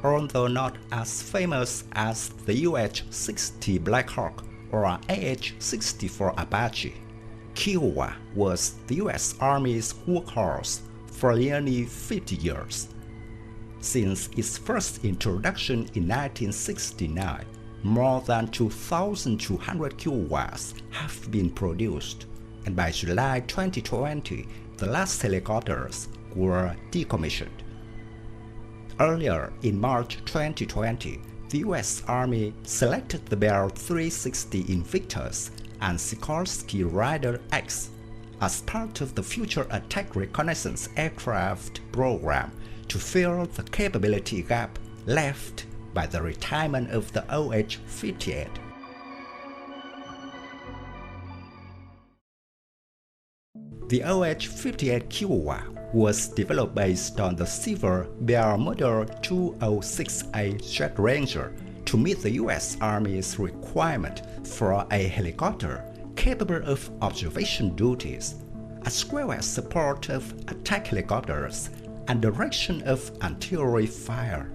although not as famous as the OH-60 Black Hawk or AH-64 Apache. Kiowa was the U.S. Army's workhorse for nearly 50 years. Since its first introduction in 1969, more than 2,200 Kiowas have been produced, and by July 2020, the last helicopters were decommissioned. Earlier in March 2020, the U.S. Army selected the Bell 360 Invictus and Sikorsky Rider X as part of the Future Attack Reconnaissance Aircraft program to fill the capability gap left by the retirement of the OH-58. The OH-58 Kiowa was developed based on the Silver Bell Model 206A Jet Ranger to meet the U.S. Army's requirement for a helicopter capable of observation duties, as well as support of attack helicopters and direction of artillery fire.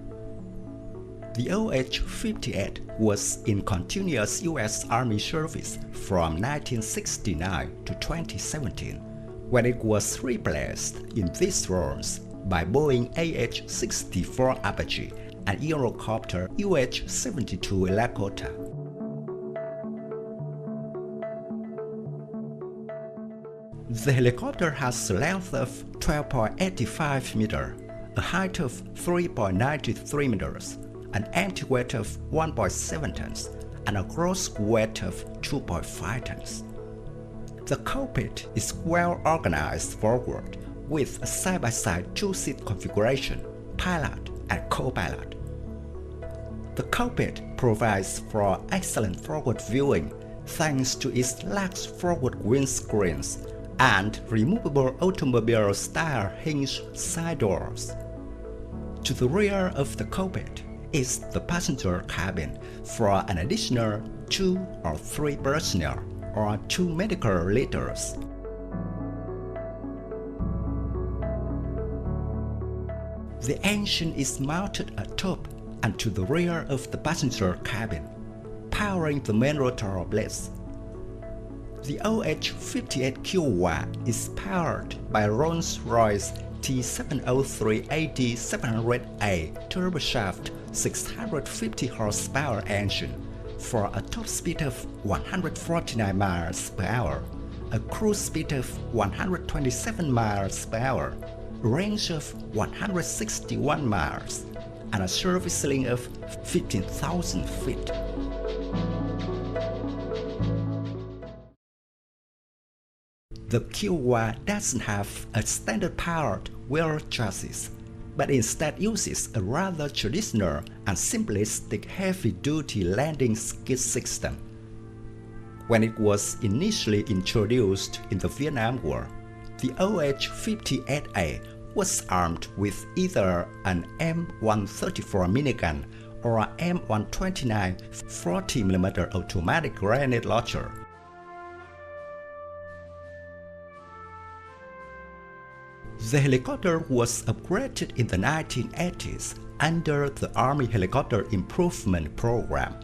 The OH-58 was in continuous U.S. Army service from 1969 to 2017, when it was replaced in these roles by Boeing AH-64 Apache and Eurocopter OH-72 Lakota. The helicopter has a length of 12.85 meters, a height of 3.93 meters, an empty weight of 1.7 tons, and a gross weight of 2.5 tons. The cockpit is well organized forward with a side-by-side two-seat configuration, pilot and co-pilot. The cockpit provides for excellent forward viewing thanks to its large forward windscreens and removable automobile-style hinged side doors. To the rear of the cockpit is the passenger cabin for an additional 2 or 3 personnel or 2 medical leaders. The engine is mounted atop and to the rear of the passenger cabin, powering the main rotor blades. The OH-58 Kiowa is powered by Rolls-Royce T703AD700A turboshaft 650 horsepower engine for a top speed of 149 miles per hour, a cruise speed of 127 miles per hour, a range of 161 miles, and a service length of 15,000 feet. The Kiowa doesn't have a standard-powered wheel chassis, but instead uses a rather traditional and simplistic heavy-duty landing skid system. When it was initially introduced in the Vietnam War, the OH-58A was armed with either an M134 minigun or an M129 40mm automatic grenade launcher. The helicopter was upgraded in the 1980s under the Army Helicopter Improvement Program,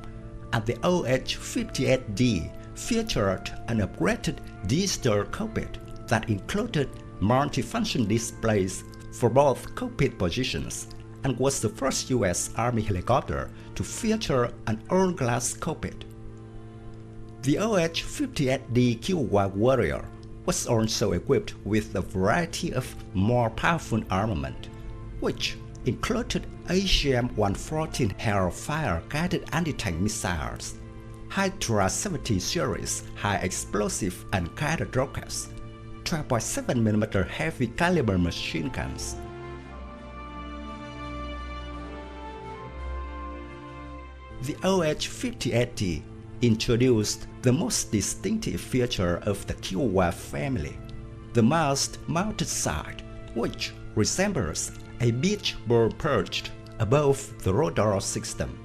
and the OH-58D featured an upgraded digital cockpit that included multifunction displays for both cockpit positions and was the first U.S. Army helicopter to feature an all-glass cockpit. The OH-58D Kiowa Warrior was also equipped with a variety of more powerful armament, which included AGM-114 Hellfire guided anti-tank missiles, Hydra 70 series high-explosive and guided rockets, 12.7mm heavy caliber machine guns. The OH-58D introduced the most distinctive feature of the Kiowa family, the mast-mounted sight, which resembles a beach ball perched above the radar system.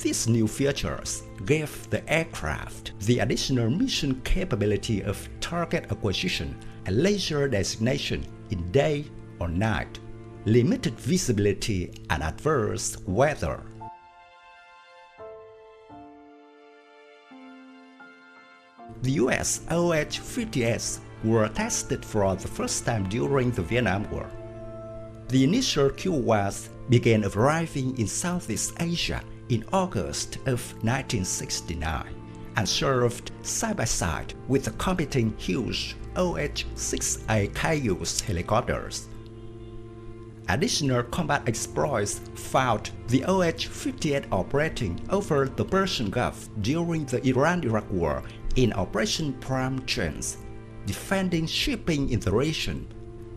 These new features gave the aircraft the additional mission capability of target acquisition and laser designation in day or night, limited visibility, and adverse weather. The US OH-58s were tested for the first time during the Vietnam War. The initial Kiowas began arriving in Southeast Asia in August of 1969 and served side by side with the competing huge OH-58 Kiowa helicopters. Additional combat exploits found the OH-58 operating over the Persian Gulf during the Iran-Iraq War in Operation Prime Chance, defending shipping in the region,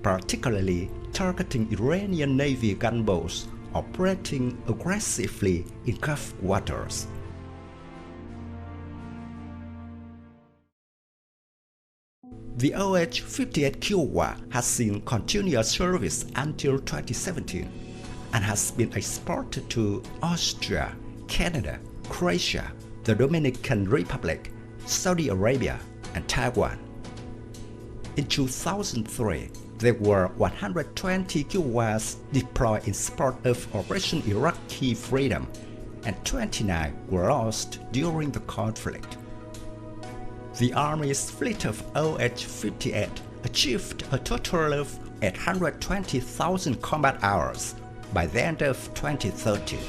particularly targeting Iranian Navy gunboats operating aggressively in Gulf waters. The OH-58 Kiowa has seen continuous service until 2017 and has been exported to Austria, Canada, Croatia, the Dominican Republic, Saudi Arabia, and Taiwan. In 2003, there were 120 Kiowas deployed in support of Operation Iraqi Freedom, and 29 were lost during the conflict. The Army's fleet of OH-58 achieved a total of 820,000 combat hours by the end of 2013.